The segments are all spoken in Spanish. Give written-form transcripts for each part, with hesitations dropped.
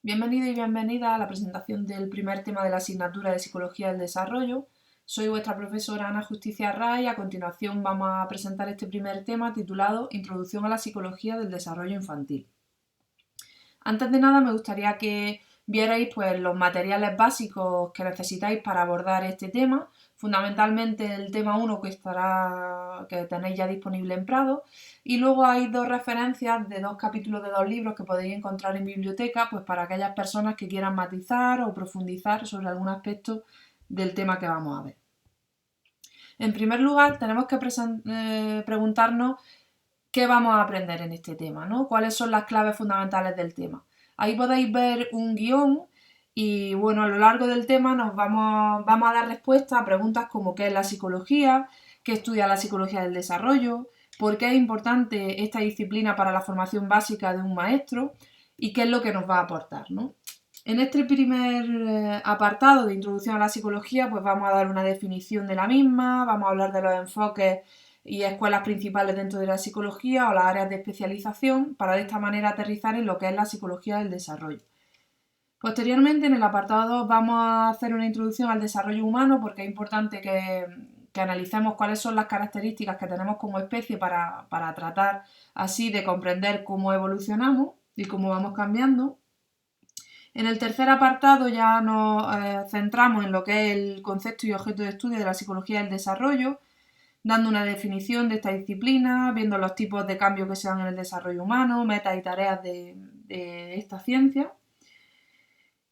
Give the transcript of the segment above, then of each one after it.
Bienvenido y bienvenida a la presentación del primer tema de la asignatura de Psicología del Desarrollo. Soy vuestra profesora Ana Justicia Arraiz y a continuación vamos a presentar este primer tema titulado Introducción a la Psicología del Desarrollo Infantil. Antes de nada me gustaría que vierais los materiales básicos que necesitáis para abordar este tema, fundamentalmente el tema 1 que tenéis ya disponible en Prado, y luego hay dos referencias de dos capítulos de dos libros que podéis encontrar en biblioteca, pues para aquellas personas que quieran matizar o profundizar sobre algún aspecto del tema que vamos a ver. En primer lugar, tenemos que preguntarnos qué vamos a aprender en este tema, ¿no? ¿Cuáles son las claves fundamentales del tema? Ahí podéis ver un guión y bueno, a lo largo del tema nos vamos a dar respuesta a preguntas como qué es la psicología, qué estudia la psicología del desarrollo, por qué es importante esta disciplina para la formación básica de un maestro y qué es lo que nos va a aportar, ¿no? En este primer apartado de introducción a la psicología, pues vamos a dar una definición de la misma, vamos a hablar de los enfoques y escuelas principales dentro de la psicología o las áreas de especialización para de esta manera aterrizar en lo que es la psicología del desarrollo. Posteriormente, en el apartado 2 vamos a hacer una introducción al desarrollo humano porque es importante que analicemos cuáles son las características que tenemos como especie para tratar así de comprender cómo evolucionamos y cómo vamos cambiando. En el tercer apartado ya nos centramos en lo que es el concepto y objeto de estudio de la psicología del desarrollo, dando una definición de esta disciplina, viendo los tipos de cambios que se dan en el desarrollo humano, metas y tareas de esta ciencia.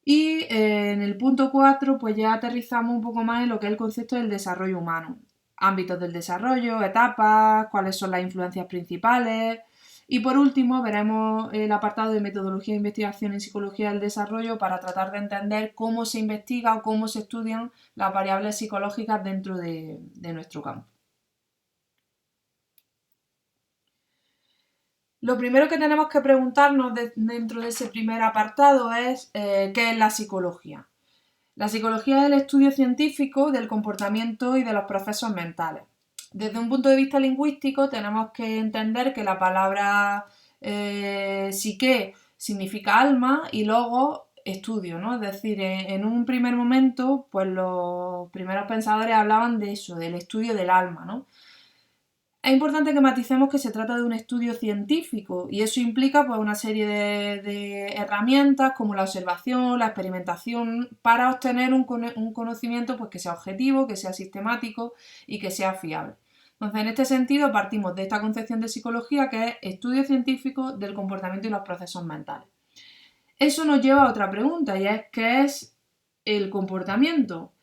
Y en el punto 4 pues ya aterrizamos un poco más en lo que es el concepto del desarrollo humano, ámbitos del desarrollo, etapas, cuáles son las influencias principales. Y por último veremos el apartado de metodología e investigación en psicología del desarrollo para tratar de entender cómo se investiga o cómo se estudian las variables psicológicas dentro de nuestro campo. Lo primero que tenemos que preguntarnos dentro de ese primer apartado es ¿qué es la psicología? La psicología es el estudio científico del comportamiento y de los procesos mentales. Desde un punto de vista lingüístico tenemos que entender que la palabra psique significa alma y luego estudio, ¿no? Es decir, en un primer momento, pues los primeros pensadores hablaban de eso, del estudio del alma, ¿no? Es importante que maticemos que se trata de un estudio científico y eso implica pues, una serie de herramientas como la observación, la experimentación, para obtener un conocimiento pues, que sea objetivo, que sea sistemático y que sea fiable. Entonces, en este sentido, partimos de esta concepción de psicología que es estudio científico del comportamiento y los procesos mentales. Eso nos lleva a otra pregunta y es ¿qué es el comportamiento?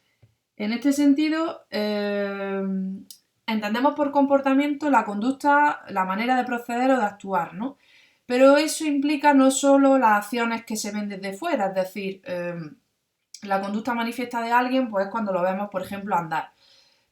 En este sentido, entendemos por comportamiento la conducta, la manera de proceder o de actuar, ¿no? Pero eso implica no solo las acciones que se ven desde fuera, es decir, la conducta manifiesta de alguien, pues cuando lo vemos, por ejemplo, andar.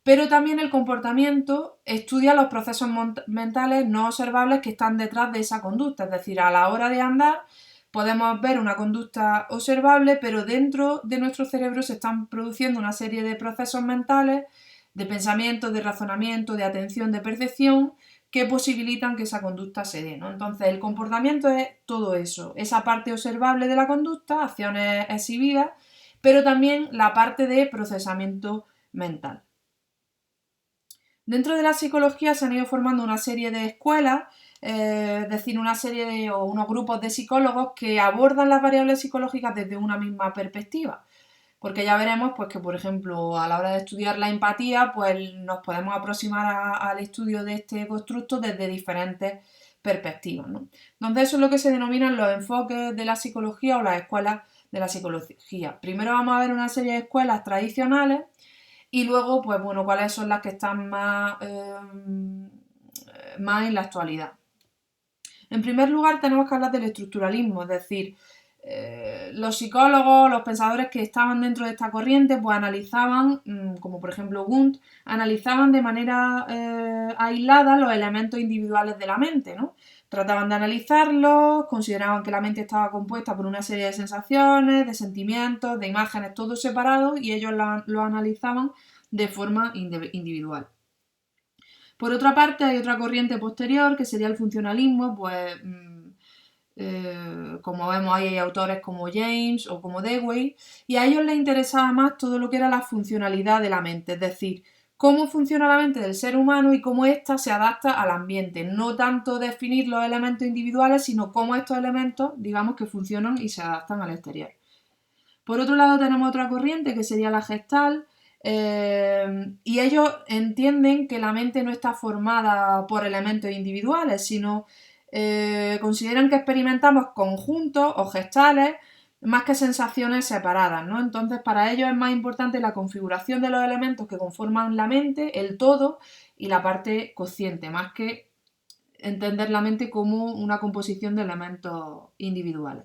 Pero también el comportamiento estudia los procesos mentales no observables que están detrás de esa conducta, es decir, a la hora de andar podemos ver una conducta observable, pero dentro de nuestro cerebro se están produciendo una serie de procesos mentales, de pensamiento, de razonamiento, de atención, de percepción, que posibilitan que esa conducta se dé, ¿no? Entonces, el comportamiento es todo eso, esa parte observable de la conducta, acciones exhibidas, pero también la parte de procesamiento mental. Dentro de la psicología se han ido formando una serie de escuelas, es decir, o unos grupos de psicólogos que abordan las variables psicológicas desde una misma perspectiva. Porque ya veremos pues, que, por ejemplo, a la hora de estudiar la empatía, pues nos podemos aproximar al estudio de este constructo desde diferentes perspectivas, ¿no? Entonces, eso es lo que se denominan los enfoques de la psicología o las escuelas de la psicología. Primero vamos a ver una serie de escuelas tradicionales y luego, pues bueno, cuáles son las que están más en la actualidad. En primer lugar, tenemos que hablar del estructuralismo, es decir, los psicólogos, los pensadores que estaban dentro de esta corriente, pues analizaban, como por ejemplo Wundt, analizaban de manera aislada los elementos individuales de la mente, ¿no? Trataban de analizarlos, consideraban que la mente estaba compuesta por una serie de sensaciones, de sentimientos, de imágenes, todos separados, y ellos lo analizaban de forma individual. Por otra parte, hay otra corriente posterior, que sería el funcionalismo, pues como vemos ahí hay autores como James o como Dewey, y a ellos les interesaba más todo lo que era la funcionalidad de la mente, es decir, cómo funciona la mente del ser humano y cómo ésta se adapta al ambiente. No tanto definir los elementos individuales, sino cómo estos elementos, digamos, que funcionan y se adaptan al exterior. Por otro lado tenemos otra corriente que sería la Gestalt, y ellos entienden que la mente no está formada por elementos individuales, sino consideran que experimentamos conjuntos o gestales más que sensaciones separadas, ¿no? Entonces, para ellos es más importante la configuración de los elementos que conforman la mente, el todo y la parte consciente, más que entender la mente como una composición de elementos individuales.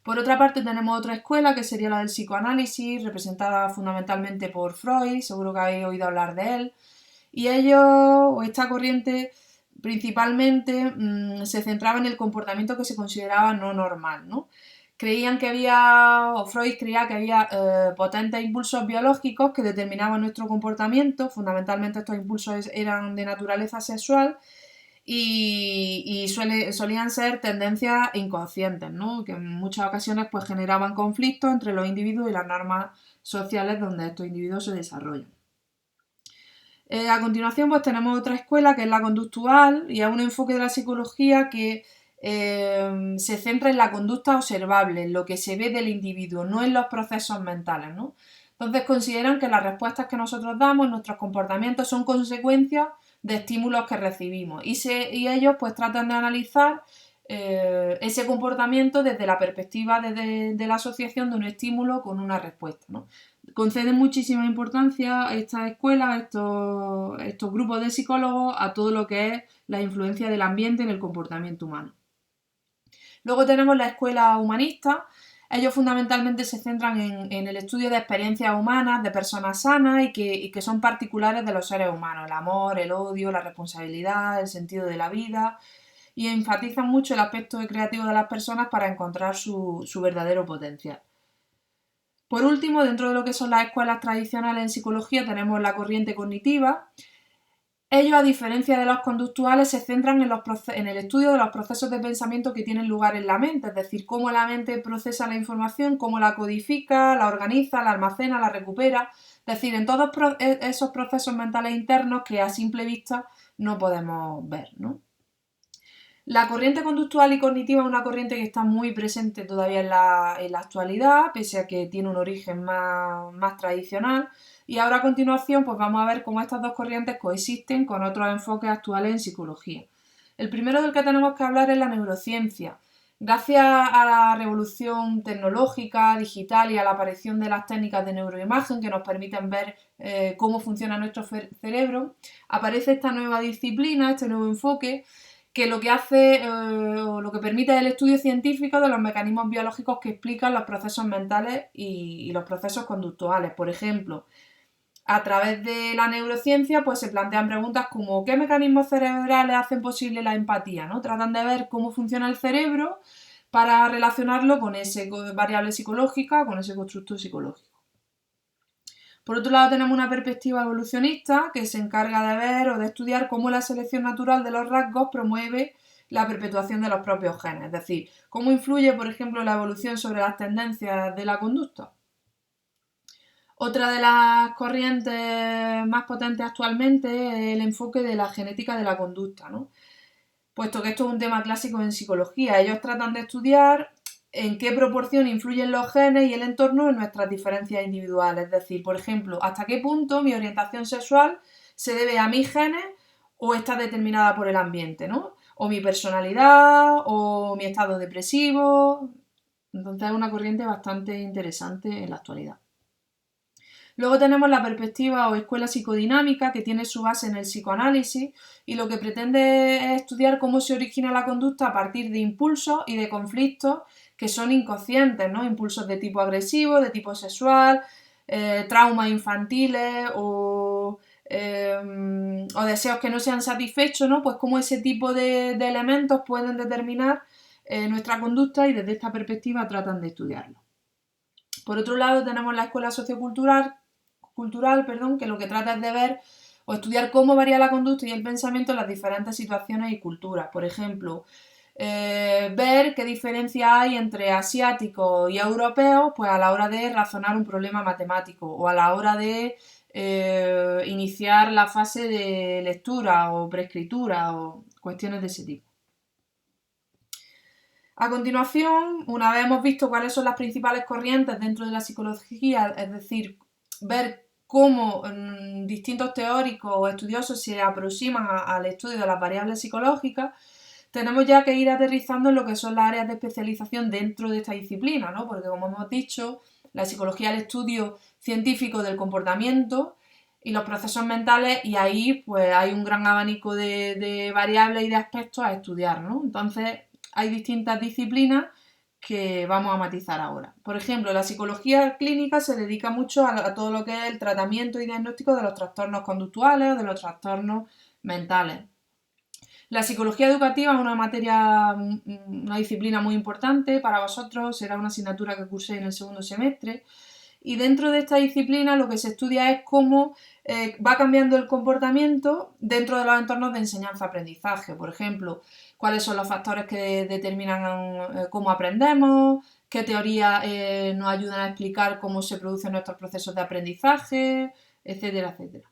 Por otra parte tenemos otra escuela que sería la del psicoanálisis, representada fundamentalmente por Freud, seguro que habéis oído hablar de él, y ellos, o esta corriente, principalmente se centraba en el comportamiento que se consideraba no normal, ¿no? Creían que había, o Freud creía que había potentes impulsos biológicos que determinaban nuestro comportamiento, fundamentalmente estos impulsos eran de naturaleza sexual, y solían ser tendencias inconscientes, ¿no? Que en muchas ocasiones pues, generaban conflictos entre los individuos y las normas sociales donde estos individuos se desarrollan. A continuación pues tenemos otra escuela que es la conductual y es un enfoque de la psicología que se centra en la conducta observable, en lo que se ve del individuo, no en los procesos mentales, ¿no? Entonces consideran que las respuestas que nosotros damos, nuestros comportamientos son consecuencias de estímulos que recibimos y ellos pues tratan de analizar ese comportamiento desde la perspectiva de la asociación de un estímulo con una respuesta, ¿no? Conceden muchísima importancia a estas escuelas, a estos grupos de psicólogos, a todo lo que es la influencia del ambiente en el comportamiento humano. Luego tenemos la escuela humanista. Ellos fundamentalmente se centran en el estudio de experiencias humanas, de personas sanas y que son particulares de los seres humanos. El amor, el odio, la responsabilidad, el sentido de la vida. Y enfatizan mucho el aspecto creativo de las personas para encontrar su verdadero potencial. Por último, dentro de lo que son las escuelas tradicionales en psicología tenemos la corriente cognitiva. Ellos, a diferencia de los conductuales, se centran en el estudio de los procesos de pensamiento que tienen lugar en la mente, es decir, cómo la mente procesa la información, cómo la codifica, la organiza, la almacena, la recupera, es decir, en todos esos procesos mentales internos que a simple vista no podemos ver, ¿no? La corriente conductual y cognitiva es una corriente que está muy presente todavía en la actualidad, pese a que tiene un origen más tradicional. Y ahora a continuación pues vamos a ver cómo estas dos corrientes coexisten con otros enfoques actuales en psicología. El primero del que tenemos que hablar es la neurociencia. Gracias a la revolución tecnológica, digital y a la aparición de las técnicas de neuroimagen que nos permiten ver cómo funciona nuestro cerebro, aparece esta nueva disciplina, este nuevo enfoque, que lo que hace o lo que permite es el estudio científico de los mecanismos biológicos que explican los procesos mentales y los procesos conductuales. Por ejemplo, a través de la neurociencia pues se plantean preguntas como ¿qué mecanismos cerebrales hacen posible la empatía? ¿No? Tratan de ver cómo funciona el cerebro para relacionarlo con esa variable psicológica, con ese constructo psicológico. Por otro lado tenemos una perspectiva evolucionista que se encarga de ver o de estudiar cómo la selección natural de los rasgos promueve la perpetuación de los propios genes, es decir, cómo influye, por ejemplo, la evolución sobre las tendencias de la conducta. Otra de las corrientes más potentes actualmente es el enfoque de la genética de la conducta, ¿no? Puesto que esto es un tema clásico en psicología. Ellos tratan de estudiar en qué proporción influyen los genes y el entorno en nuestras diferencias individuales. Es decir, por ejemplo, hasta qué punto mi orientación sexual se debe a mis genes o está determinada por el ambiente, ¿no? O mi personalidad, o mi estado depresivo. Entonces es una corriente bastante interesante en la actualidad. Luego tenemos la perspectiva o escuela psicodinámica, que tiene su base en el psicoanálisis y lo que pretende es estudiar cómo se origina la conducta a partir de impulsos y de conflictos que son inconscientes, ¿no? Impulsos de tipo agresivo, de tipo sexual, traumas infantiles o deseos que no se han satisfecho, ¿no? Pues cómo ese tipo de elementos pueden determinar nuestra conducta y desde esta perspectiva tratan de estudiarlo. Por otro lado tenemos la escuela sociocultural, que lo que trata es de ver o estudiar cómo varía la conducta y el pensamiento en las diferentes situaciones y culturas. Por ejemplo, ver qué diferencia hay entre asiáticos y europeos pues a la hora de razonar un problema matemático o a la hora de iniciar la fase de lectura o preescritura o cuestiones de ese tipo. A continuación, una vez hemos visto cuáles son las principales corrientes dentro de la psicología, es decir, ver cómo distintos teóricos o estudiosos se aproximan al estudio de las variables psicológicas, tenemos ya que ir aterrizando en lo que son las áreas de especialización dentro de esta disciplina, ¿no? Porque como hemos dicho, la psicología es el estudio científico del comportamiento y los procesos mentales, y ahí pues hay un gran abanico de variables y de aspectos a estudiar, ¿no? Entonces hay distintas disciplinas que vamos a matizar ahora. Por ejemplo, la psicología clínica se dedica mucho a todo lo que es el tratamiento y diagnóstico de los trastornos conductuales o de los trastornos mentales. La psicología educativa es una materia, una disciplina muy importante para vosotros, será una asignatura que cursé en el segundo semestre. Y dentro de esta disciplina lo que se estudia es cómo va cambiando el comportamiento dentro de los entornos de enseñanza-aprendizaje. Por ejemplo, cuáles son los factores que determinan cómo aprendemos, qué teorías nos ayudan a explicar cómo se producen nuestros procesos de aprendizaje, etcétera, etcétera.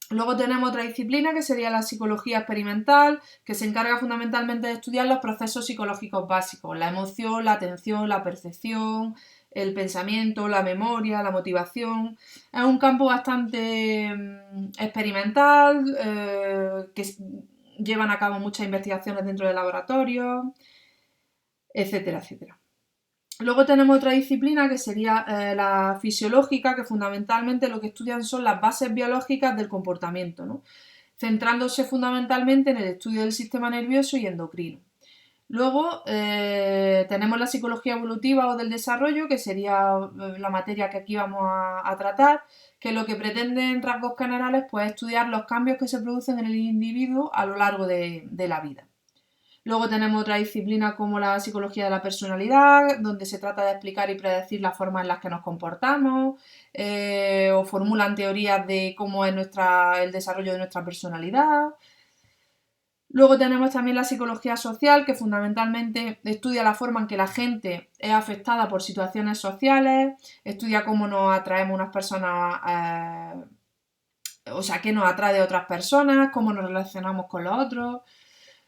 Luego tenemos otra disciplina que sería la psicología experimental, que se encarga fundamentalmente de estudiar los procesos psicológicos básicos, la emoción, la atención, la percepción, el pensamiento, la memoria, la motivación. Es un campo bastante experimental, que llevan a cabo muchas investigaciones dentro de laboratorios, etcétera, etcétera. Luego tenemos otra disciplina que sería la fisiológica, que fundamentalmente lo que estudian son las bases biológicas del comportamiento, ¿no? Centrándose fundamentalmente en el estudio del sistema nervioso y endocrino. Luego tenemos la psicología evolutiva o del desarrollo, que sería la materia que aquí vamos a tratar, que lo que pretende en rasgos generales pues, es estudiar los cambios que se producen en el individuo a lo largo de la vida. Luego tenemos otra disciplina como la psicología de la personalidad, donde se trata de explicar y predecir las formas en las que nos comportamos, o formulan teorías de cómo es el desarrollo de nuestra personalidad. Luego tenemos también la psicología social, que fundamentalmente estudia la forma en que la gente es afectada por situaciones sociales, estudia cómo nos atraemos unas personas, qué nos atrae de otras personas, cómo nos relacionamos con los otros.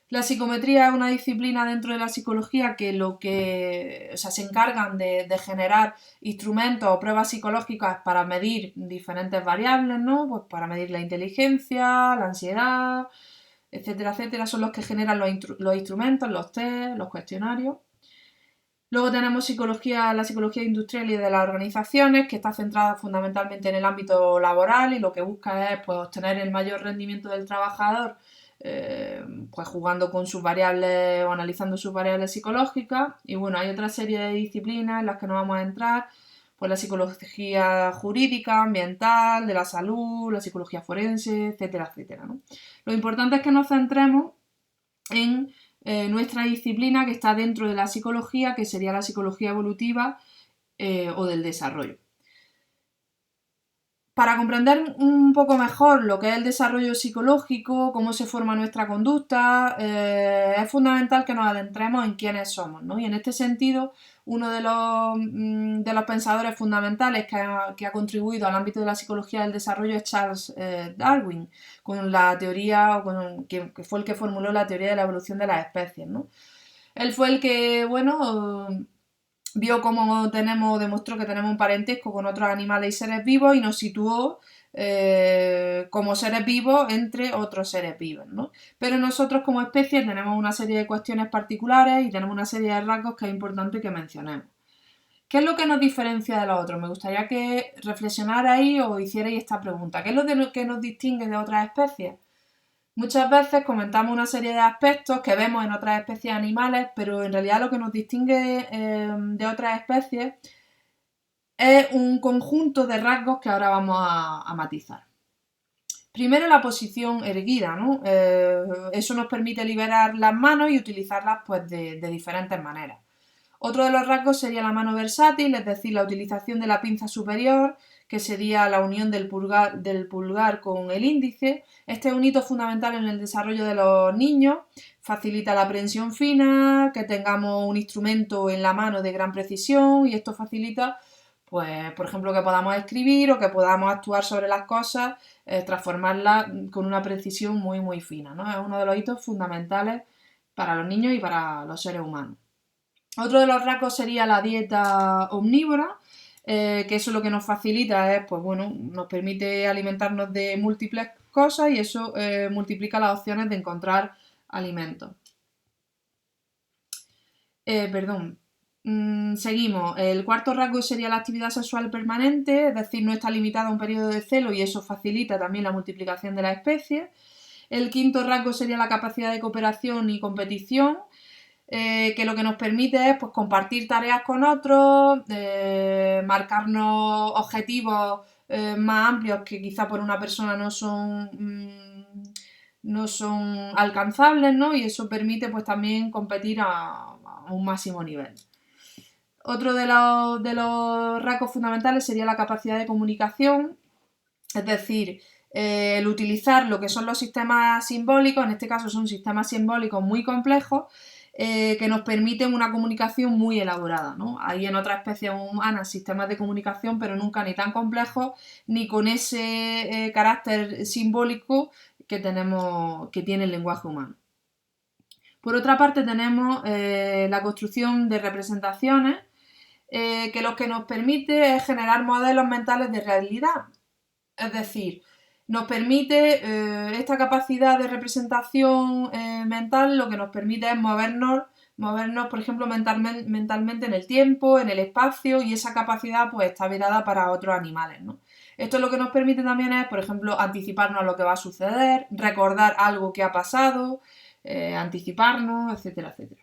La psicometría es una disciplina dentro de la psicología que se encargan de generar instrumentos o pruebas psicológicas para medir diferentes variables, ¿no? Pues para medir la inteligencia, la ansiedad, etcétera, etcétera. Son los que generan los instrumentos, los test, los cuestionarios. Luego tenemos la psicología industrial y de las organizaciones, que está centrada fundamentalmente en el ámbito laboral y lo que busca es pues, obtener el mayor rendimiento del trabajador, pues jugando con sus variables o analizando sus variables psicológicas. Y bueno, hay otra serie de disciplinas en las que no vamos a entrar, pues la psicología jurídica, ambiental, de la salud, la psicología forense, etcétera, etcétera, ¿no? Lo importante es que nos centremos en nuestra disciplina que está dentro de la psicología, que sería la psicología evolutiva o del desarrollo. Para comprender un poco mejor lo que es el desarrollo psicológico, cómo se forma nuestra conducta, es fundamental que nos adentremos en quiénes somos, ¿no? Y en este sentido, uno de los pensadores fundamentales que ha contribuido al ámbito de la psicología del desarrollo es Charles Darwin, con la teoría, que fue el que formuló la teoría de la evolución de las especies, ¿no? Él fue el que, bueno, vio cómo demostró que tenemos un parentesco con otros animales y seres vivos y nos situó como seres vivos entre otros seres vivos, ¿no? Pero nosotros como especie tenemos una serie de cuestiones particulares y tenemos una serie de rasgos que es importante que mencionemos. ¿Qué es lo que nos diferencia de los otros? Me gustaría que reflexionarais o hicierais esta pregunta. ¿Qué es lo que nos distingue de otras especies? Muchas veces comentamos una serie de aspectos que vemos en otras especies animales, pero en realidad lo que nos distingue de otras especies es un conjunto de rasgos que ahora vamos a matizar. Primero, la posición erguida, ¿no? Eso nos permite liberar las manos y utilizarlas pues, de diferentes maneras. Otro de los rasgos sería la mano versátil, es decir, la utilización de la pinza superior, que sería la unión del pulgar con el índice. Este es un hito fundamental en el desarrollo de los niños, facilita la aprehensión fina, que tengamos un instrumento en la mano de gran precisión y esto facilita, pues, por ejemplo, que podamos escribir o que podamos actuar sobre las cosas, transformarlas con una precisión muy, muy fina, ¿no? Es uno de los hitos fundamentales para los niños y para los seres humanos. Otro de los rasgos sería la dieta omnívora, que eso lo que nos facilita es, pues bueno, nos permite alimentarnos de múltiples cosas y eso multiplica las opciones de encontrar alimentos. Perdón. Seguimos. El cuarto rasgo sería la actividad sexual permanente, es decir, no está limitada a un periodo de celo y eso facilita también la multiplicación de la especie. El quinto rasgo sería la capacidad de cooperación y competición, que lo que nos permite es, pues, compartir tareas con otros, marcarnos objetivos más amplios que quizá por una persona no son alcanzables, ¿no? Y eso permite, pues, también competir a un máximo nivel. Otro de los rasgos fundamentales sería la capacidad de comunicación, es decir, el utilizar lo que son los sistemas simbólicos, en este caso son sistemas simbólicos muy complejos, que nos permiten una comunicación muy elaborada, ¿no? Hay en otras especies humanas sistemas de comunicación, pero nunca ni tan complejos ni con ese carácter simbólico que tiene el lenguaje humano. Por otra parte tenemos la construcción de representaciones, que lo que nos permite es generar modelos mentales de realidad. Es decir, nos permite esta capacidad de representación mental, lo que nos permite es movernos por ejemplo, mentalmente en el tiempo, en el espacio, y esa capacidad pues está vedada para otros animales, ¿no? Esto lo que nos permite también es, por ejemplo, anticiparnos a lo que va a suceder, recordar algo que ha pasado, anticiparnos, etcétera, etcétera.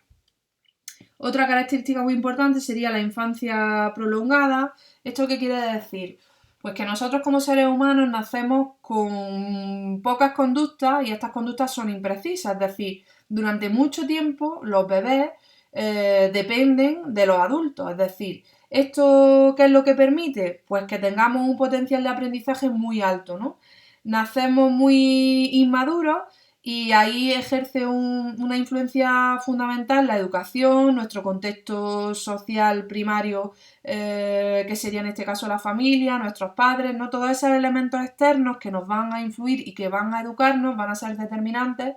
Otra característica muy importante sería la infancia prolongada. ¿Esto qué quiere decir? Pues que nosotros como seres humanos nacemos con pocas conductas y estas conductas son imprecisas, es decir, durante mucho tiempo los bebés dependen de los adultos, es decir, ¿esto qué es lo que permite? Pues que tengamos un potencial de aprendizaje muy alto, ¿no? Nacemos muy inmaduros y ahí ejerce una influencia fundamental la educación, nuestro contexto social primario, que sería en este caso la familia, nuestros padres, ¿no? Todos esos elementos externos que nos van a influir y que van a educarnos, van a ser determinantes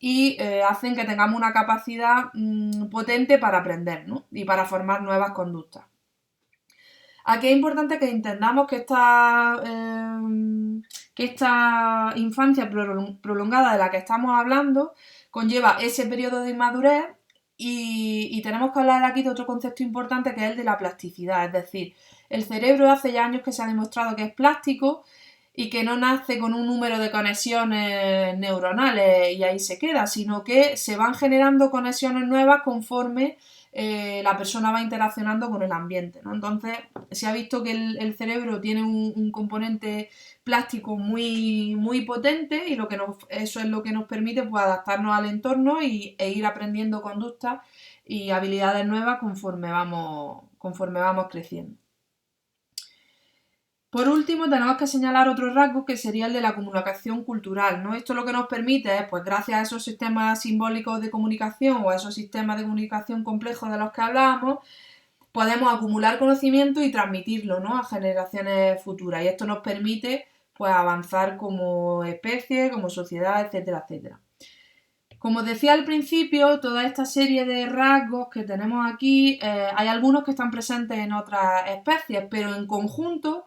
y hacen que tengamos una capacidad potente para aprender, ¿no? Y para formar nuevas conductas. Aquí es importante que entendamos que esta infancia prolongada de la que estamos hablando conlleva ese periodo de inmadurez y tenemos que hablar aquí de otro concepto importante que es el de la plasticidad, es decir, el cerebro hace ya años que se ha demostrado que es plástico y que no nace con un número de conexiones neuronales y ahí se queda, sino que se van generando conexiones nuevas conforme la persona va interaccionando con el ambiente, ¿no? Entonces se ha visto que el cerebro tiene un componente plástico muy, muy potente y eso es lo que nos permite, pues, adaptarnos al entorno e ir aprendiendo conductas y habilidades nuevas conforme vamos creciendo. Por último, tenemos que señalar otro rasgo que sería el de la comunicación cultural, ¿no? Esto lo que nos permite es, pues gracias a esos sistemas simbólicos de comunicación o a esos sistemas de comunicación complejos de los que hablábamos, podemos acumular conocimiento y transmitirlo, ¿no?, a generaciones futuras. Y esto nos permite, pues, avanzar como especie, como sociedad, etcétera, etcétera. Como os decía al principio, toda esta serie de rasgos que tenemos aquí, hay algunos que están presentes en otras especies, pero en conjunto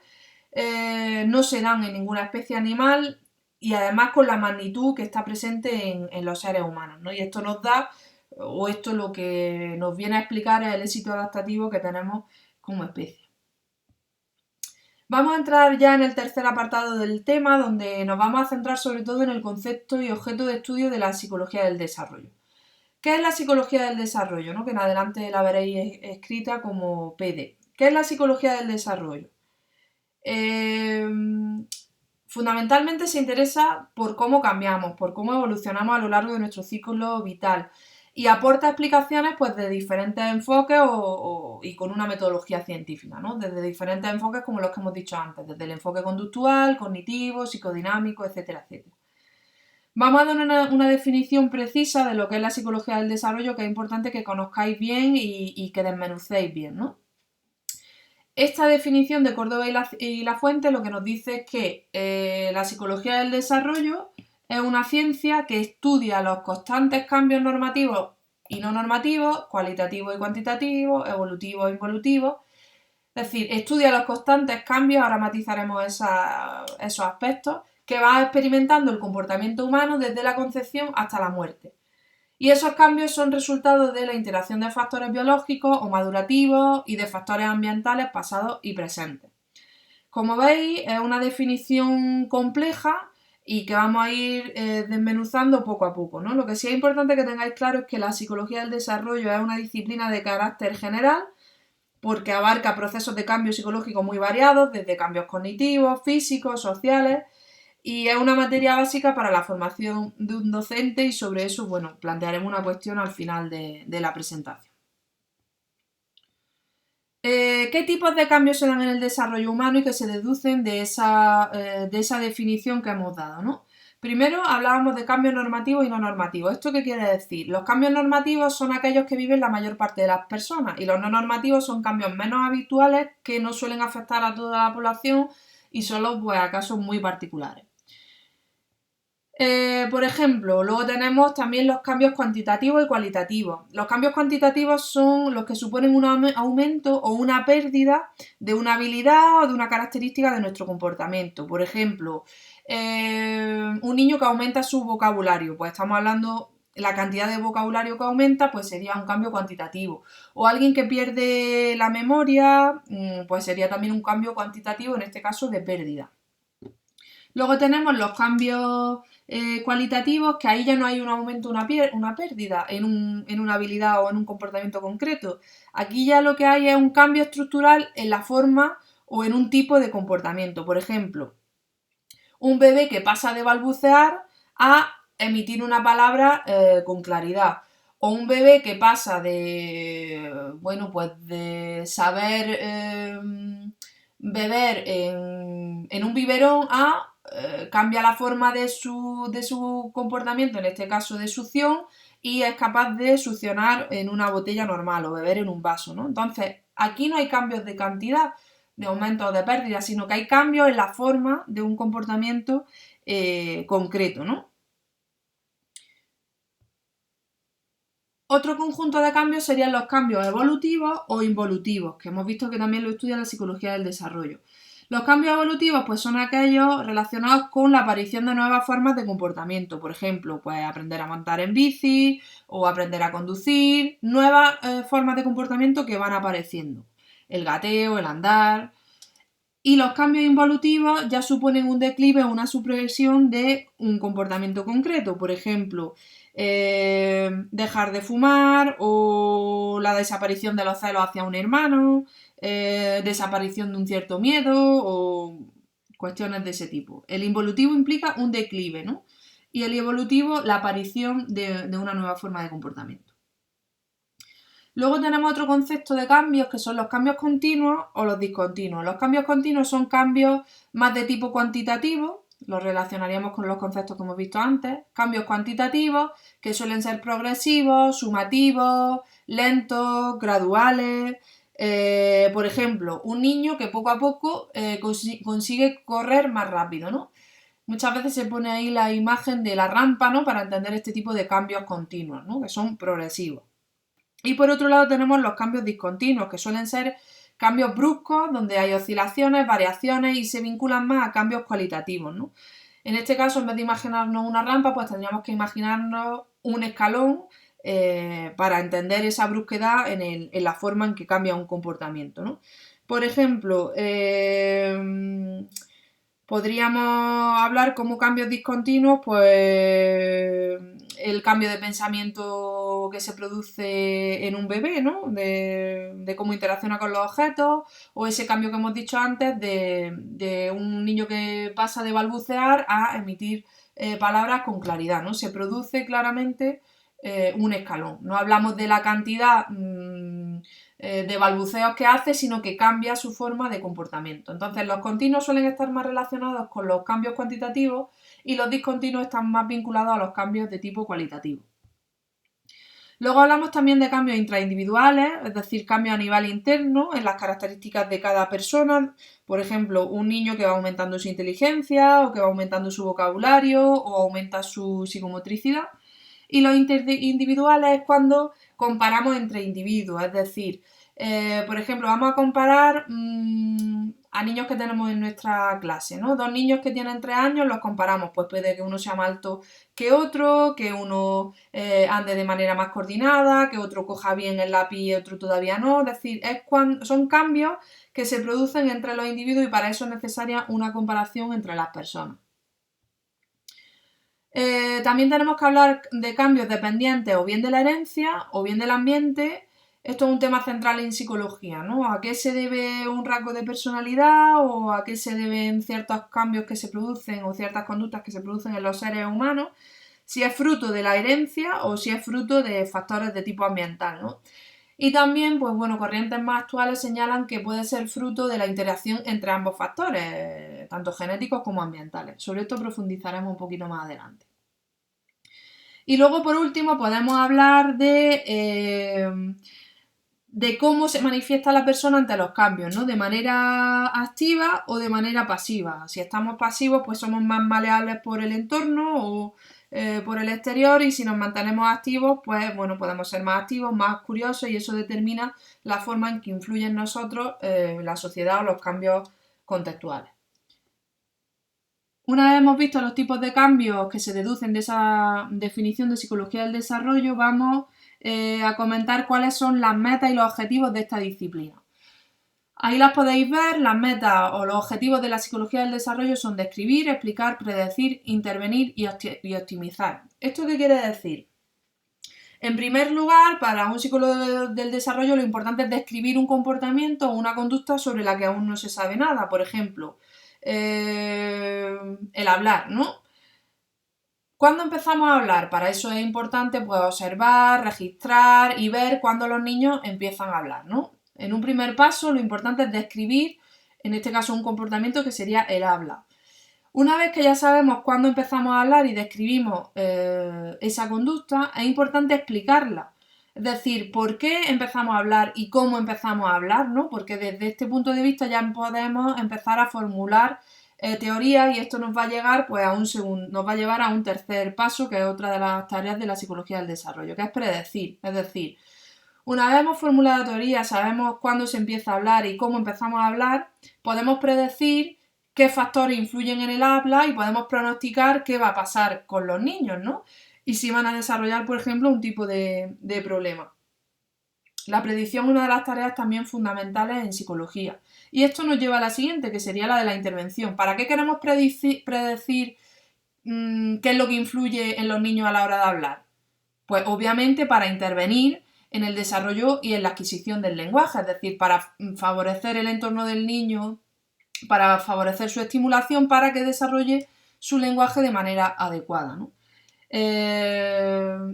no se dan en ninguna especie animal y además con la magnitud que está presente en los seres humanos, ¿no? Y esto esto lo que nos viene a explicar es el éxito adaptativo que tenemos como especie. Vamos a entrar ya en el tercer apartado del tema, donde nos vamos a centrar sobre todo en el concepto y objeto de estudio de la psicología del desarrollo. ¿Qué es la psicología del desarrollo?, ¿no?, que en adelante la veréis escrita como PD. ¿Qué es la psicología del desarrollo? Fundamentalmente se interesa por cómo cambiamos, por cómo evolucionamos a lo largo de nuestro ciclo vital. y aporta explicaciones pues, de diferentes enfoques y con una metodología científica, ¿no? Desde diferentes enfoques como los que hemos dicho antes, desde el enfoque conductual, cognitivo, psicodinámico, etcétera, etcétera. Vamos a dar una definición precisa de lo que es la psicología del desarrollo, que es importante que conozcáis bien y que desmenucéis bien, ¿no? Esta definición de Córdoba y la Fuente lo que nos dice es que la psicología del desarrollo es una ciencia que estudia los constantes cambios normativos y no normativos, cualitativos y cuantitativos, evolutivos e involutivos. Es decir, estudia los constantes cambios, ahora matizaremos esos aspectos, que va experimentando el comportamiento humano desde la concepción hasta la muerte. Y esos cambios son resultado de la interacción de factores biológicos o madurativos y de factores ambientales pasados y presentes. Como veis, es una definición compleja y que vamos a ir desmenuzando poco a poco, ¿no? Lo que sí es importante que tengáis claro es que la psicología del desarrollo es una disciplina de carácter general porque abarca procesos de cambio psicológico muy variados, desde cambios cognitivos, físicos, sociales, y es una materia básica para la formación de un docente y sobre eso, bueno, plantearemos una cuestión al final de la presentación. ¿Qué tipos de cambios se dan en el desarrollo humano y que se deducen de esa definición que hemos dado, ¿no? Primero hablábamos de cambios normativos y no normativos. ¿Esto qué quiere decir? Los cambios normativos son aquellos que viven la mayor parte de las personas y los no normativos son cambios menos habituales que no suelen afectar a toda la población y solo pues, a casos muy particulares. Por ejemplo, luego tenemos también los cambios cuantitativos y cualitativos. Los cambios cuantitativos son los que suponen un aumento o una pérdida de una habilidad o de una característica de nuestro comportamiento. Por ejemplo, un niño que aumenta su vocabulario, pues estamos hablando la cantidad de vocabulario que aumenta, pues sería un cambio cuantitativo. O alguien que pierde la memoria, pues sería también un cambio cuantitativo, en este caso de pérdida. Luego tenemos los cambios cualitativos, que ahí ya no hay un aumento o una pérdida en una habilidad o en un comportamiento concreto. Aquí ya lo que hay es un cambio estructural en la forma o en un tipo de comportamiento. Por ejemplo, un bebé que pasa de balbucear a emitir una palabra con claridad. O un bebé que pasa de saber beber en un biberón a cambia la forma de su comportamiento, en este caso de succión, y es capaz de succionar en una botella normal o beber en un vaso, ¿no? Entonces, aquí no hay cambios de cantidad, de aumento o de pérdida, sino que hay cambios en la forma de un comportamiento concreto, ¿no? Otro conjunto de cambios serían los cambios evolutivos o involutivos, que hemos visto que también lo estudia la psicología del desarrollo. Los cambios evolutivos pues, son aquellos relacionados con la aparición de nuevas formas de comportamiento, por ejemplo, pues aprender a montar en bici o aprender a conducir, nuevas formas de comportamiento que van apareciendo, el gateo, el andar. Y los cambios involutivos ya suponen un declive o una supresión de un comportamiento concreto, por ejemplo, dejar de fumar o la desaparición de los celos hacia un hermano, desaparición de un cierto miedo o cuestiones de ese tipo. El involutivo implica un declive, ¿no? Y el evolutivo la aparición de una nueva forma de comportamiento. Luego tenemos otro concepto de cambios que son los cambios continuos o los discontinuos. Los cambios continuos son cambios más de tipo cuantitativo, los relacionaríamos con los conceptos que hemos visto antes. Cambios cuantitativos que suelen ser progresivos, sumativos, lentos, graduales. Por ejemplo, un niño que poco a poco consigue correr más rápido, ¿no? Muchas veces se pone ahí la imagen de la rampa, ¿no? Para entender este tipo de cambios continuos, ¿no? Que son progresivos. Y por otro lado tenemos los cambios discontinuos, que suelen ser cambios bruscos, donde hay oscilaciones, variaciones y se vinculan más a cambios cualitativos, ¿no? En este caso, en vez de imaginarnos una rampa, pues tendríamos que imaginarnos un escalón para entender esa brusquedad en la forma en que cambia un comportamiento, ¿no? Por ejemplo, podríamos hablar como cambios discontinuos, pues el cambio de pensamiento que se produce en un bebé, ¿no? De cómo interacciona con los objetos, o ese cambio que hemos dicho antes de un niño que pasa de balbucear a emitir palabras con claridad, ¿no? Se produce claramente un escalón. No hablamos de la cantidad de balbuceos que hace, sino que cambia su forma de comportamiento. Entonces, los continuos suelen estar más relacionados con los cambios cuantitativos y los discontinuos están más vinculados a los cambios de tipo cualitativo. Luego hablamos también de cambios intraindividuales, es decir, cambios a nivel interno en las características de cada persona. Por ejemplo, un niño que va aumentando su inteligencia o que va aumentando su vocabulario o aumenta su psicomotricidad. Y los interindividuales es cuando comparamos entre individuos, es decir, por ejemplo, vamos a comparar a niños que tenemos en nuestra clase, ¿no? Dos niños que tienen 3 años los comparamos, pues puede que uno sea más alto que otro, que uno ande de manera más coordinada, que otro coja bien el lápiz y otro todavía no, es decir, son cambios que se producen entre los individuos y para eso es necesaria una comparación entre las personas. También tenemos que hablar de cambios dependientes o bien de la herencia o bien del ambiente. Esto es un tema central en psicología, ¿no? ¿A qué se debe un rasgo de personalidad o a qué se deben ciertos cambios que se producen o ciertas conductas que se producen en los seres humanos? Si es fruto de la herencia o si es fruto de factores de tipo ambiental, ¿no? Y también, pues bueno, corrientes más actuales señalan que puede ser fruto de la interacción entre ambos factores, tanto genéticos como ambientales. Sobre esto profundizaremos un poquito más adelante. Y luego, por último, podemos hablar de cómo se manifiesta la persona ante los cambios, ¿no? De manera activa o de manera pasiva. Si estamos pasivos, pues somos más maleables por el entorno o por el exterior, y si nos mantenemos activos, pues bueno, podemos ser más activos, más curiosos, y eso determina la forma en que influye en nosotros la sociedad o los cambios contextuales. Una vez hemos visto los tipos de cambios que se deducen de esa definición de psicología del desarrollo, vamos a comentar cuáles son las metas y los objetivos de esta disciplina. Ahí las podéis ver. Las metas o los objetivos de la psicología del desarrollo son describir, explicar, predecir, intervenir y optimizar. ¿Esto qué quiere decir? En primer lugar, para un psicólogo del desarrollo lo importante es describir un comportamiento o una conducta sobre la que aún no se sabe nada. Por ejemplo, el hablar, ¿no? ¿Cuándo empezamos a hablar? Para eso es importante pues, observar, registrar y ver cuándo los niños empiezan a hablar, ¿no? En un primer paso lo importante es describir, en este caso un comportamiento que sería el habla. Una vez que ya sabemos cuándo empezamos a hablar y describimos esa conducta, es importante explicarla. Es decir, por qué empezamos a hablar y cómo empezamos a hablar, ¿no? Porque desde este punto de vista ya podemos empezar a formular teorías, y esto nos va a llegar pues, nos va a llevar a un tercer paso, que es otra de las tareas de la psicología del desarrollo, que es predecir. Es decir, una vez hemos formulado teoría, sabemos cuándo se empieza a hablar y cómo empezamos a hablar, podemos predecir qué factores influyen en el habla y podemos pronosticar qué va a pasar con los niños, ¿no? Y si van a desarrollar, por ejemplo, un tipo de problema. La predicción es una de las tareas también fundamentales en psicología. Y esto nos lleva a la siguiente, que sería la de la intervención. ¿Para qué queremos predecir qué es lo que influye en los niños a la hora de hablar? Pues obviamente para intervenir en el desarrollo y en la adquisición del lenguaje, es decir, para favorecer el entorno del niño, para favorecer su estimulación para que desarrolle su lenguaje de manera adecuada, ¿no?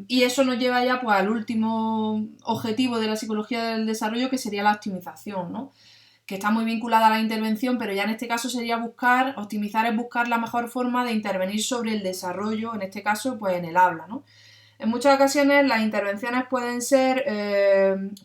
Y eso nos lleva ya pues, al último objetivo de la psicología del desarrollo, que sería la optimización, ¿no? Que está muy vinculada a la intervención, pero ya en este caso sería optimizar es buscar la mejor forma de intervenir sobre el desarrollo, en este caso pues en el habla, ¿no? En muchas ocasiones las intervenciones pueden ser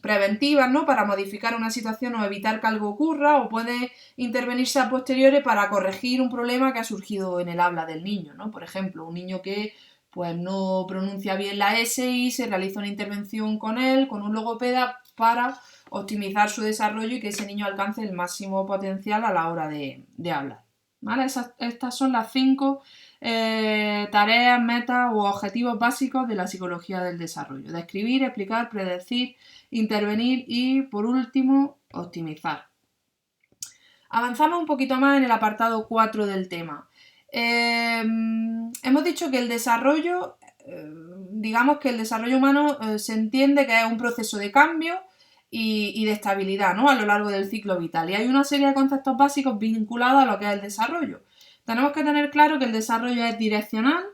preventivas, ¿no? Para modificar una situación o evitar que algo ocurra, o puede intervenirse a posteriori para corregir un problema que ha surgido en el habla del niño, ¿no? Por ejemplo, un niño que pues, no pronuncia bien la S y se realiza una intervención con él, con un logopeda, para optimizar su desarrollo y que ese niño alcance el máximo potencial a la hora de hablar. ¿Vale? Estas son las 5 tareas, metas u objetivos básicos de la psicología del desarrollo: describir, explicar, predecir, intervenir y, por último, optimizar. Avanzamos un poquito más en el apartado 4 del tema. Hemos dicho que el desarrollo, digamos que el desarrollo humano se entiende que es un proceso de cambio y de estabilidad, ¿no? A lo largo del ciclo vital, y hay una serie de conceptos básicos vinculados a lo que es el desarrollo. Tenemos que tener claro que el desarrollo es direccional.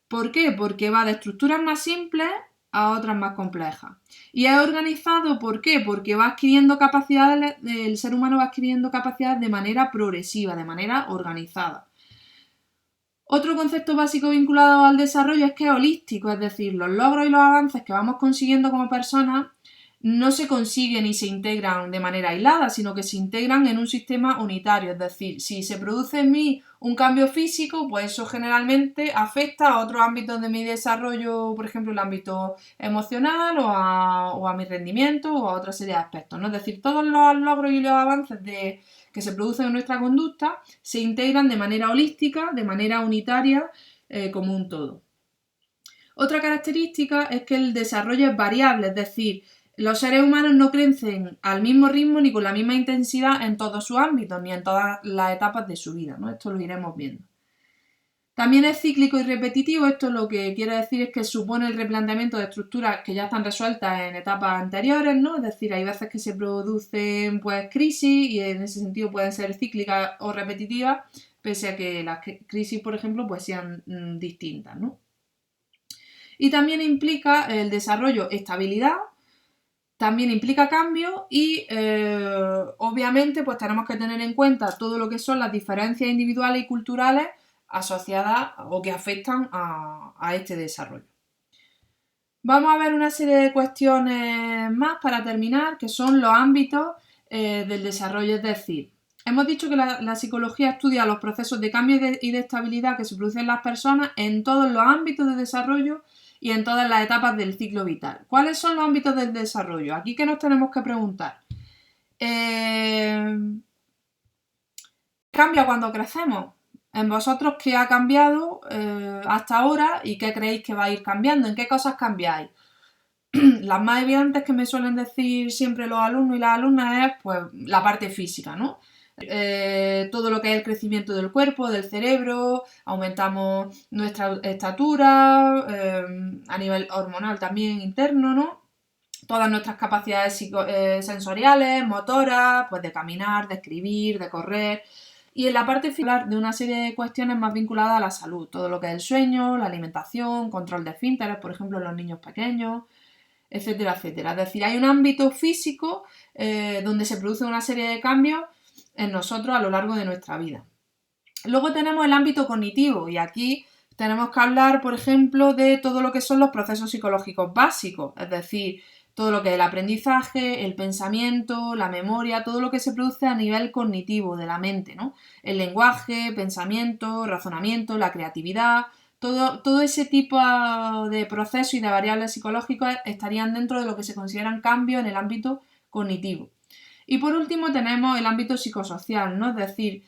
¿Por qué? Porque va de estructuras más simples a otras más complejas. Y es organizado, ¿por qué? Porque va adquiriendo capacidades, el ser humano va adquiriendo capacidades de manera progresiva, de manera organizada. Otro concepto básico vinculado al desarrollo es que es holístico, es decir, los logros y los avances que vamos consiguiendo como personas no se consiguen y se integran de manera aislada, sino que se integran en un sistema unitario. Es decir, si se produce en mí un cambio físico, pues eso generalmente afecta a otros ámbitos de mi desarrollo, por ejemplo, el ámbito emocional o a mi rendimiento o a otra serie de aspectos, ¿no? Es decir, todos los logros y los avances que se producen en nuestra conducta se integran de manera holística, de manera unitaria, como un todo. Otra característica es que el desarrollo es variable, es decir, los seres humanos no crecen al mismo ritmo ni con la misma intensidad en todos sus ámbitos, ni en todas las etapas de su vida, ¿no? Esto lo iremos viendo. También es cíclico y repetitivo, esto lo que quiere decir es que supone el replanteamiento de estructuras que ya están resueltas en etapas anteriores, ¿no? Es decir, hay veces que se producen pues crisis y en ese sentido pueden ser cíclicas o repetitivas, pese a que las crisis, por ejemplo, pues sean distintas, ¿no? Y también implica el desarrollo estabilidad, también implica cambio y obviamente pues tenemos que tener en cuenta todo lo que son las diferencias individuales y culturales asociadas o que afectan a este desarrollo. Vamos a ver una serie de cuestiones más para terminar, que son los ámbitos del desarrollo, es decir, hemos dicho que la psicología estudia los procesos de cambio y de estabilidad que se producen en las personas en todos los ámbitos de desarrollo y en todas las etapas del ciclo vital. ¿Cuáles son los ámbitos del desarrollo? Aquí que nos tenemos que preguntar. ¿Cambia cuando crecemos? En vosotros, ¿qué ha cambiado hasta ahora y qué creéis que va a ir cambiando? ¿En qué cosas cambiáis? Las más evidentes que me suelen decir siempre los alumnos y las alumnas es pues la parte física, ¿no? Todo lo que es el crecimiento del cuerpo, del cerebro, aumentamos nuestra estatura, a nivel hormonal también interno, ¿no? Todas nuestras capacidades sensoriales, motoras, pues de caminar, de escribir, de correr. Y en la parte final de una serie de cuestiones más vinculadas a la salud, todo lo que es el sueño, la alimentación, control de esfínteres, por ejemplo, en los niños pequeños, etcétera, etcétera. Es decir, hay un ámbito físico donde se produce una serie de cambios en nosotros a lo largo de nuestra vida. Luego tenemos el ámbito cognitivo y aquí tenemos que hablar, por ejemplo, de todo lo que son los procesos psicológicos básicos, es decir, todo lo que es el aprendizaje, el pensamiento, la memoria, todo lo que se produce a nivel cognitivo de la mente, ¿no? El lenguaje, pensamiento, razonamiento, la creatividad, todo ese tipo de procesos y de variables psicológicas estarían dentro de lo que se consideran cambios en el ámbito cognitivo. Y por último tenemos el ámbito psicosocial, ¿no? Es decir,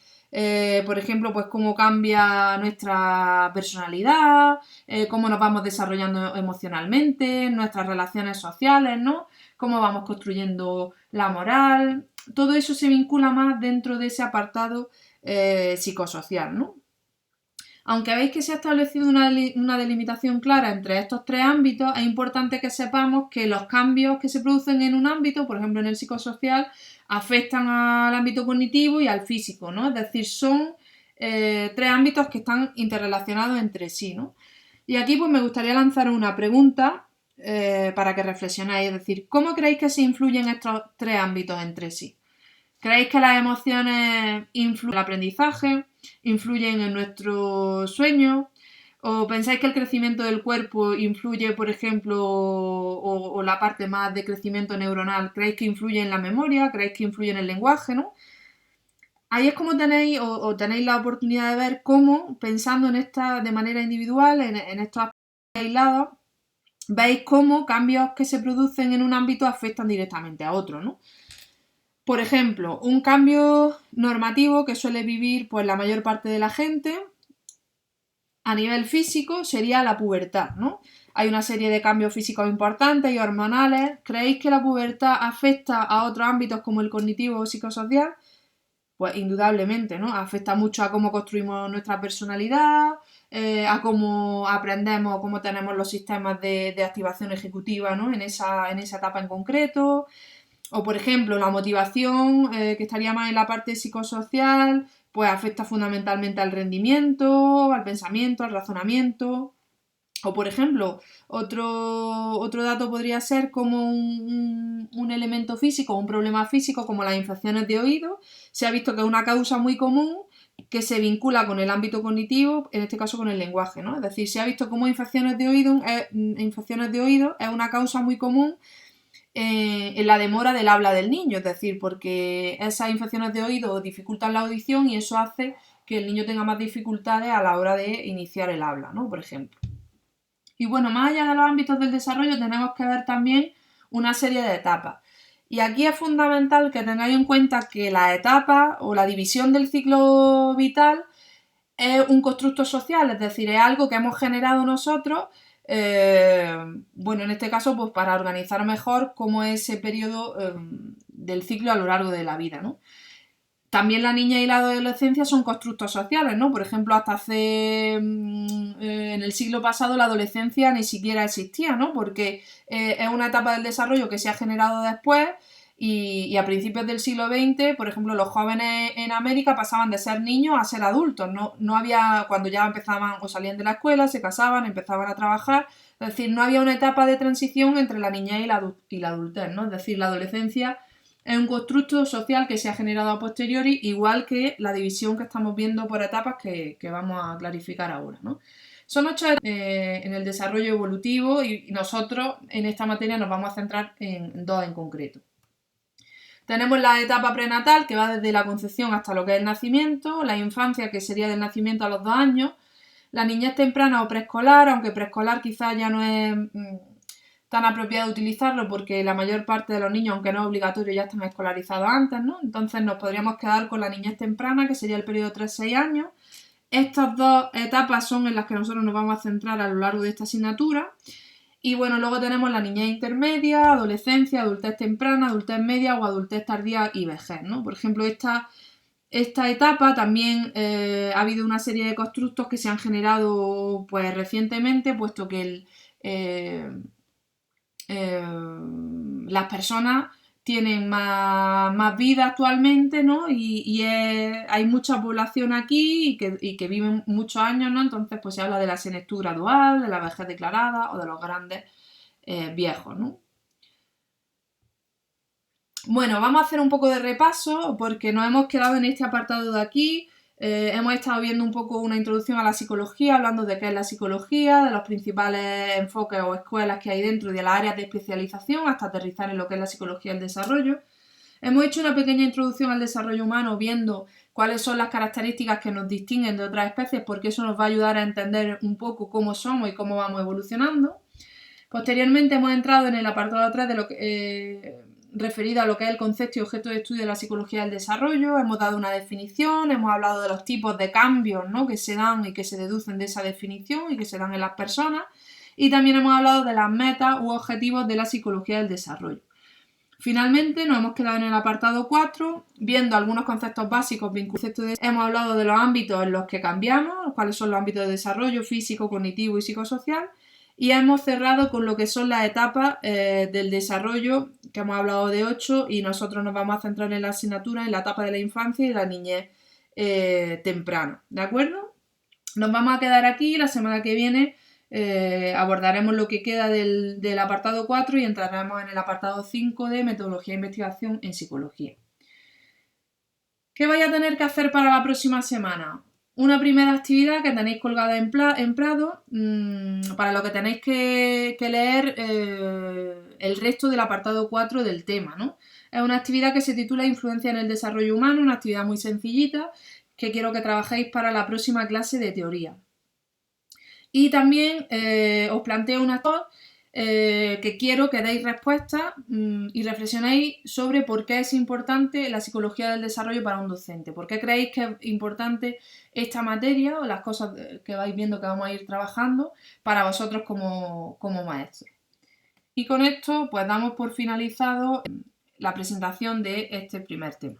por ejemplo, pues cómo cambia nuestra personalidad, cómo nos vamos desarrollando emocionalmente, nuestras relaciones sociales, ¿no? Cómo vamos construyendo la moral. Todo eso se vincula más dentro de ese apartado psicosocial, ¿no? Aunque veis que se ha establecido una delimitación clara entre estos tres ámbitos, es importante que sepamos que los cambios que se producen en un ámbito, por ejemplo en el psicosocial, afectan al ámbito cognitivo y al físico, ¿no? Es decir, son tres ámbitos que están interrelacionados entre sí, ¿no? Y aquí pues me gustaría lanzar una pregunta para que reflexionáis, es decir, ¿cómo creéis que se influyen estos tres ámbitos entre sí? ¿Creéis que las emociones influyen en el aprendizaje? ¿Influyen en nuestro sueño? ¿O pensáis que el crecimiento del cuerpo influye, por ejemplo, o la parte más de crecimiento neuronal, creéis que influye en la memoria? ¿Creéis que influye en el lenguaje? ¿No? Ahí es como tenéis, o tenéis la oportunidad de ver cómo, pensando en esta de manera individual, en estos aspectos aislados, veis cómo cambios que se producen en un ámbito afectan directamente a otro, ¿no? Por ejemplo, un cambio normativo que suele vivir pues, la mayor parte de la gente a nivel físico sería la pubertad, ¿no? Hay una serie de cambios físicos importantes y hormonales. ¿Creéis que la pubertad afecta a otros ámbitos como el cognitivo o psicosocial? Pues indudablemente, ¿no? Afecta mucho a cómo construimos nuestra personalidad, a cómo aprendemos, cómo tenemos los sistemas de activación ejecutiva, ¿no? En esa etapa en concreto. O, por ejemplo, la motivación, que estaría más en la parte psicosocial, pues afecta fundamentalmente al rendimiento, al pensamiento, al razonamiento. O por ejemplo, otro dato podría ser como un elemento físico, un problema físico como las infecciones de oído. Se ha visto que es una causa muy común que se vincula con el ámbito cognitivo, en este caso con el lenguaje, ¿no? Es decir, se ha visto como infecciones de oído es una causa muy común en la demora del habla del niño, es decir, porque esas infecciones de oído dificultan la audición y eso hace que el niño tenga más dificultades a la hora de iniciar el habla, ¿no? Por ejemplo. Y bueno, más allá de los ámbitos del desarrollo tenemos que ver también una serie de etapas. Y aquí es fundamental que tengáis en cuenta que la etapa o la división del ciclo vital es un constructo social, es decir, es algo que hemos generado nosotros, bueno, en este caso, pues para organizar mejor cómo es ese periodo del ciclo a lo largo de la vida, ¿no? También la niña y la adolescencia son constructos sociales, ¿no? Por ejemplo, hasta hace en el siglo pasado la adolescencia ni siquiera existía, ¿no? Porque es una etapa del desarrollo que se ha generado después y a principios del siglo XX, por ejemplo, los jóvenes en América pasaban de ser niños a ser adultos, no había, cuando ya empezaban o salían de la escuela, se casaban, empezaban a trabajar, es decir, no había una etapa de transición entre la niñez y la adultez, ¿no? Es decir, la adolescencia es un constructo social que se ha generado a posteriori, igual que la división que estamos viendo por etapas que vamos a clarificar ahora, ¿no? Son 8 etapas en el desarrollo evolutivo y nosotros en esta materia nos vamos a centrar en 2 en concreto. Tenemos la etapa prenatal, que va desde la concepción hasta lo que es el nacimiento, la infancia, que sería del nacimiento a los 2 años, la niñez temprana o preescolar, aunque preescolar quizás ya no es tan apropiado utilizarlo porque la mayor parte de los niños, aunque no es obligatorio, ya están escolarizados antes, ¿no? Entonces nos podríamos quedar con la niñez temprana, que sería el periodo 3-6 años. Estas 2 etapas son en las que nosotros nos vamos a centrar a lo largo de esta asignatura. Y bueno, luego tenemos la niñez intermedia, adolescencia, adultez temprana, adultez media o adultez tardía y vejez, ¿no? Por ejemplo, esta etapa también ha habido una serie de constructos que se han generado pues recientemente, puesto que las personas tienen más vida actualmente, ¿no? Hay mucha población aquí y que viven muchos años, ¿no? Entonces, pues se habla de la senectud gradual, de la vejez declarada o de los grandes viejos, ¿no? Bueno, vamos a hacer un poco de repaso porque nos hemos quedado en este apartado de aquí. Hemos estado viendo un poco una introducción a la psicología, hablando de qué es la psicología, de los principales enfoques o escuelas que hay dentro y de las áreas de especialización, hasta aterrizar en lo que es la psicología del desarrollo. Hemos hecho una pequeña introducción al desarrollo humano viendo cuáles son las características que nos distinguen de otras especies, porque eso nos va a ayudar a entender un poco cómo somos y cómo vamos evolucionando. Posteriormente hemos entrado en el apartado 3 de lo que referido a lo que es el concepto y objeto de estudio de la psicología del desarrollo. Hemos dado una definición, hemos hablado de los tipos de cambios, ¿no?, que se dan y que se deducen de esa definición y que se dan en las personas. Y también hemos hablado de las metas u objetivos de la psicología del desarrollo. Finalmente nos hemos quedado en el apartado 4, viendo algunos conceptos básicos vinculados. Hemos hablado de los ámbitos en los que cambiamos, cuáles son los ámbitos de desarrollo físico, cognitivo y psicosocial. Y hemos cerrado con lo que son las etapas del desarrollo, que hemos hablado de 8, y nosotros nos vamos a centrar en la asignatura, en la etapa de la infancia y la niñez temprana. ¿De acuerdo? Nos vamos a quedar aquí. La semana que viene abordaremos lo que queda del apartado 4 y entraremos en el apartado 5 de metodología e investigación en psicología. ¿Qué vais a tener que hacer para la próxima semana? Una primera actividad que tenéis colgada en Prado, para lo que tenéis que leer el resto del apartado 4 del tema, ¿no? Es una actividad que se titula Influencia en el desarrollo humano, una actividad muy sencillita que quiero que trabajéis para la próxima clase de teoría. Y también os planteo una que quiero que deis respuestas y reflexionéis sobre por qué es importante la psicología del desarrollo para un docente. ¿Por qué creéis que es importante esta materia o las cosas que vais viendo que vamos a ir trabajando para vosotros como maestros? Y con esto pues damos por finalizado la presentación de este primer tema.